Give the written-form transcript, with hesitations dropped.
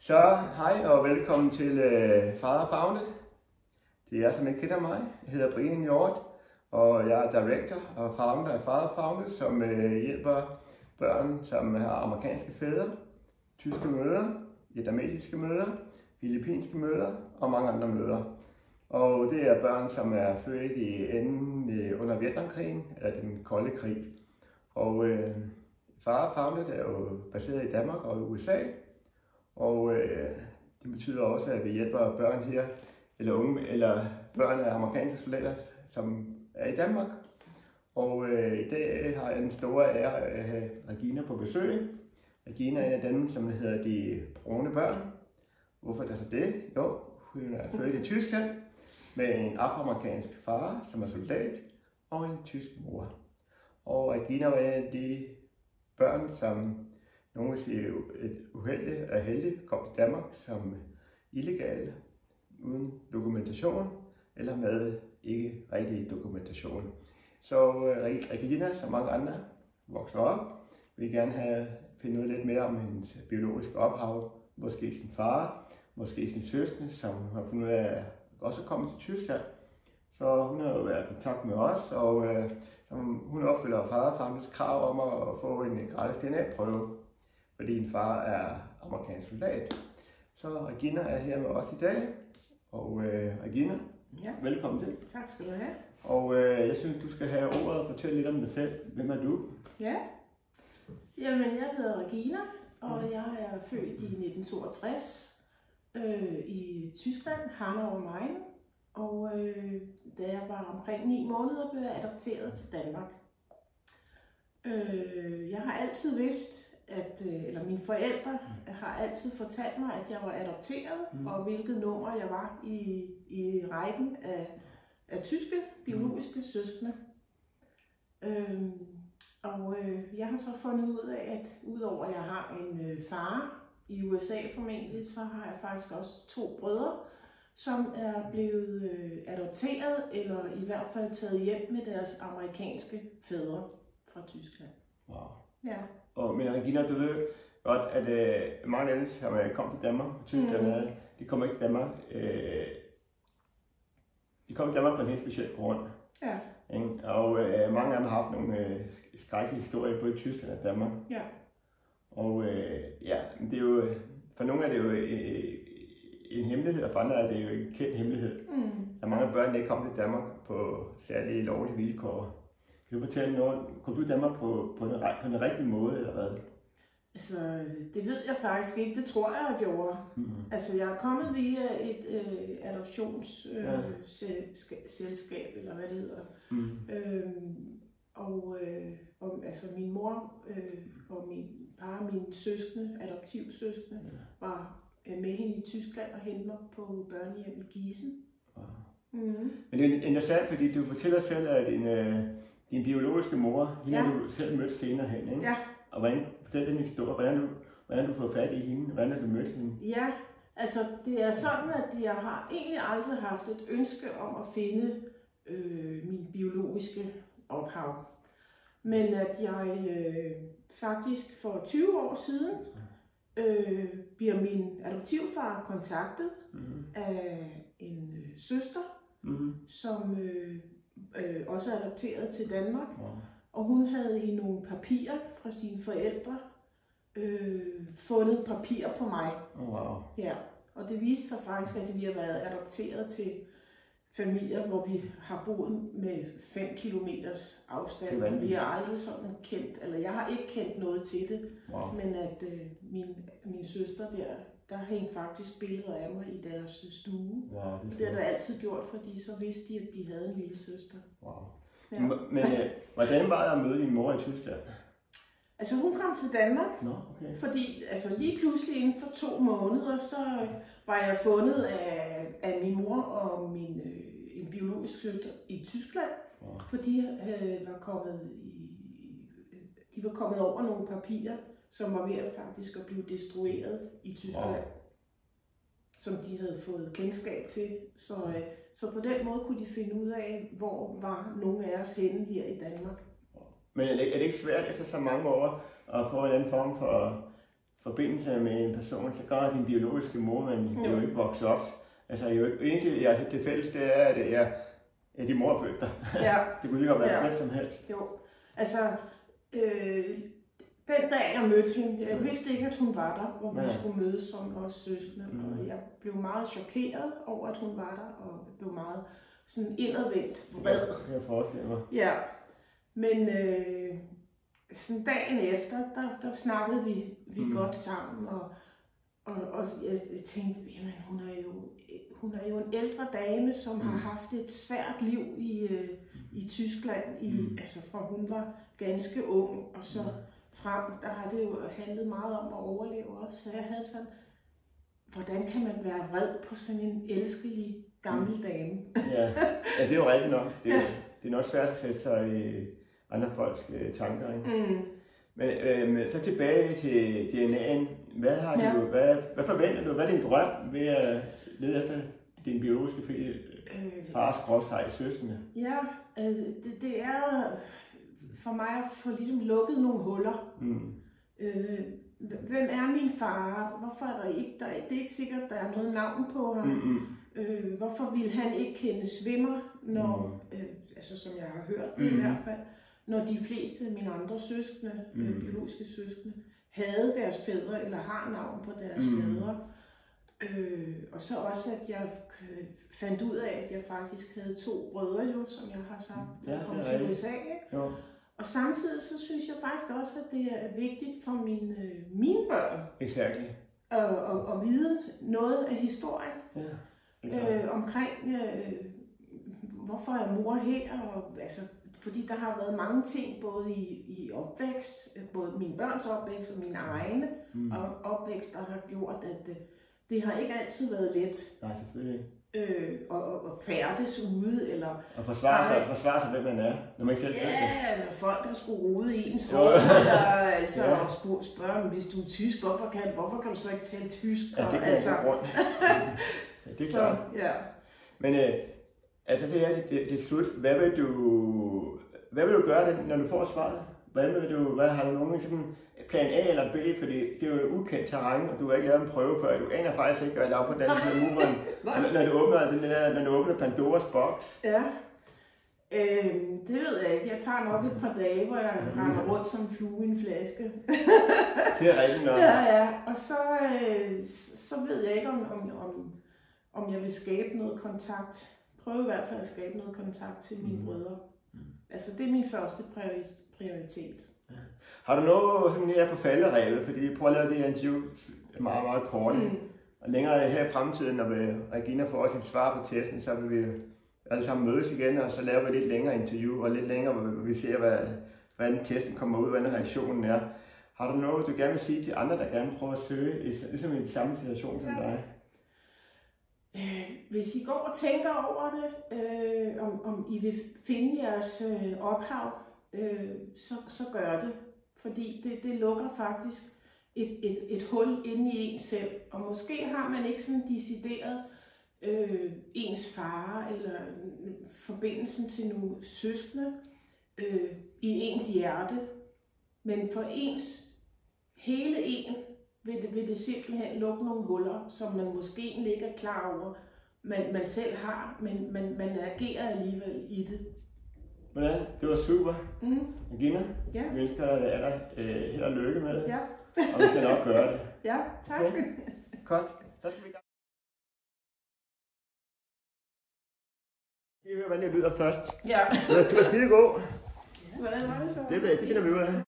Så hej og velkommen til Father Founded. Det er jer, som ikke kender mig. Jeg hedder Brian Hjort, og jeg er director og founder af Father Founded, som hjælper børn, som har amerikanske fædre, tyske mødre, vietnamesiske mødre, filippinske mødre og mange andre mødre. Og det er børn, som er født i enden under Vietnamkrigen eller den kolde krig. Og Father Founded er jo baseret i Danmark og i USA. Og det betyder også, at vi hjælper børn her, eller unge, eller børn af amerikanske soldater, som er i Danmark. Og i dag har jeg den store ære at have Regina på besøg. Regina er en af dem, som hedder de brune børn. Hvorfor er det så det? Jo, hun er født i Tyskland med en afroamerikansk far, som er soldat, og en tysk mor. Og Regina var en af de børn, som nogle siger et uheldigt og heldigt kom til Danmark som illegal, uden dokumentation, eller med ikke rigtig dokumentation. Så Regina, som mange andre, vokser op, vil gerne finde ud lidt mere om hendes biologiske ophav, måske sin far, måske sin søster, som har fundet ud af også kommet til Tyskland. Så hun har jo været i kontakt med os, og hun opfylder Father Foundeds krav om at få en gratis DNA-prøve, fordi din far er amerikansk soldat. Så Regina er her med os i dag, og Regina, velkommen til. Tak skal du have. Og jeg synes, du skal have ordet og fortælle lidt om dig selv. Hvem er du? Ja, jamen jeg hedder Regina, og jeg er født i 1962 i Tyskland, Hanau am Main. Og da jeg var omkring 9 måneder, blev jeg adopteret til Danmark. Jeg har altid vidst, eller mine forældre har altid fortalt mig, at jeg var adopteret, og hvilket nummer jeg var i rækken af tyske biologiske søskende. Jeg har så fundet ud af, at udover at jeg har en far i USA formentlig, så har jeg faktisk også 2 brødre, som er blevet adopteret, eller i hvert fald taget hjem med deres amerikanske fædre fra Tyskland. Wow. Ja. Men Regina, du ved godt, at mange af dem, som kom til Danmark fra Tyskland, de kommer ikke til Danmark. De kom til Danmark på en helt speciel grund. Ja. Og mange af dem har haft nogle skrækkelige historier, både i Tyskland og Danmark. Ja. Og det er jo, for nogle er det jo en hemmelighed, og for andre er det jo en kendt hemmelighed. At mange af børnene ikke kom til Danmark på særlige lovlige vilkår. Kan du fortælle noget? Kom du til Danmark på den rigtige måde, eller hvad? Altså, det ved jeg faktisk ikke. Det tror jeg gjorde. Altså, jeg er kommet via et adoptionsselskab, eller hvad det hedder. Altså, min mor og min par og mine søskende, adoptivsøskende, var med hende i Tyskland og hentede mig på børnehjem i Gießen. Men det er interessant, fordi du fortæller selv, at din biologiske mor, hende har du selv mødt senere hen, ikke? Ja. Og fortæl den historie, hvordan du får fat i hende, hvordan har du mødt hende? Ja, altså det er sådan, at jeg har egentlig aldrig haft et ønske om at finde min biologiske ophav. Men at jeg faktisk for 20 år siden bliver min adoptivfar kontaktet af en søster, som også er adopteret til Danmark. Og hun havde i nogle papirer fra sine forældre fundet papirer på mig. Ja. Og det viste sig faktisk, at vi har været adopteret til familier, hvor vi har boet med 5 kilometers afstand. Vi har aldrig sådan kendt, eller jeg har ikke kendt noget til det, men at min søster der hængte faktisk billeder af mig i deres stue. Det har der altid gjort, fordi så vidste de, at de havde en lille søster. Ja. Men hvordan var det at møde din mor i Tyskland? Altså hun kom til Danmark, fordi altså, lige pludselig inden for 2 måneder, så var jeg fundet af min mor og en biologisk søster i Tyskland, for de var kommet over nogle papirer, som var ved faktisk at blive destrueret i Tyskland, som de havde fået kendskab til. Så på den måde kunne de finde ud af, hvor var nogle af os henne her i Danmark. Men er det ikke svært efter så mange år at få en anden form forbindelse med en person, så gør din biologiske mor, men det er jo ikke vokset op. Altså, egentlig, altså, det fælles, det er, at det er din mor fødte dig. Ja. Det kunne lige godt være hvem som helst. Jo, altså, den dag jeg mødte hende, jeg vidste ikke, at hun var der, hvor vi skulle mødes som os søskende, og jeg blev meget chokeret over, at hun var der, og blev meget sådan indadvendt vred. Ja, jeg forestiller mig. Ja, men sådan dagen efter, der snakkede vi godt sammen, og jeg tænkte, jamen hun er jo en ældre dame, som har haft et svært liv i Tyskland, altså fra hun var ganske ung, og så frem, der har det jo handlet meget om at overleve også. Så jeg havde sådan, hvordan kan man være vred på sådan en elskelig gammel dame? Ja, det er jo rigtigt nok. Det er nok svært at sætte sig i andre folks tanker, ikke? Men så tilbage til DNA'en. Hvad forventer du? Hvad er din drøm ved at lede efter din biologiske fars gråshej søskende? Ja, det er for mig at få ligesom lukket nogle huller. Hvem er min far? Hvorfor er der ikke? Det er ikke sikkert, at der er noget navn på ham. Hvorfor ville han ikke kende svimmer, når, altså som jeg har hørt det i hvert fald, når de fleste af mine andre søskende, biologiske søskende, havde deres fædre, eller har navn på deres fædre. Og så også, at jeg fandt ud af, at jeg faktisk havde 2 brødre, jo, som jeg har sagt, der kom til USA. Ikke? Og samtidig så synes jeg faktisk også, at det er vigtigt for mine børn at vide noget af historien omkring, hvorfor er mor her, og altså, fordi der har været mange ting, både i opvækst, både mine børns opvækst og mine egne opvækst, der har gjort, at det har ikke altid været let. Nej, selvfølgelig. Og færdes ude, eller... Og forsvare sig, hvem man er, når man ikke selv eller folk, der skulle rode i ens hoved, eller altså, og spørge, hvis du er tysk, hvorfor kan du så ikke tale tysk? Ja, det kan altså, jeg rundt. Det er klart. Ja. Men altså til slut, hvad vil du gøre, når du får svaret? Hvad har du nogen sådan plan A eller B, fordi det er jo ukendt terræn, og du har ikke lavet en prøve før, du aner faktisk ikke, hvad der er på den her muren, når du åbner Pandoras boks. Ja, det ved jeg ikke. Jeg tager nok et par dage, hvor jeg render rundt som flue i en flaske. Det er rigtigt nok. Ja, og så ved jeg ikke, om jeg vil skabe noget kontakt. Prøve i hvert fald at skabe noget kontakt til mine brødre. Altså, det er min første prioritet. Ja. Har du noget sådan her på falderevet, fordi prøv at lave det her interview meget, meget kort. Og længere her i fremtiden, når Regina får sit svar på testen, så vil vi alle sammen mødes igen, og så laver vi lidt længere interview, og lidt længere, hvor vi ser, hvordan testen kommer ud, hvordan reaktionen er. Har du noget, du gerne vil sige til andre, der gerne prøver at søge, ligesom i den samme situation som dig? Hvis I går og tænker over det, om I vil finde jeres ophav, så gør det. Fordi det lukker faktisk et hul inde i en selv. Og måske har man ikke sådan decideret ens far eller forbindelsen til nogle søskende i ens hjerte. Men for ens hele en vil det simpelthen lukke nogle huller, som man måske ikke er klar over, man selv har, men man agerer alligevel i det. Ja, det var super. Regina, vi ønsker dig held og lykke med det, og vi skal nok gøre det. Ja, tak. Okay. Godt, så skal vi i gang. Vi hører, hvordan det lyder først. Ja. Du var skide god. Hvordan var det så? Det finder vi ud af.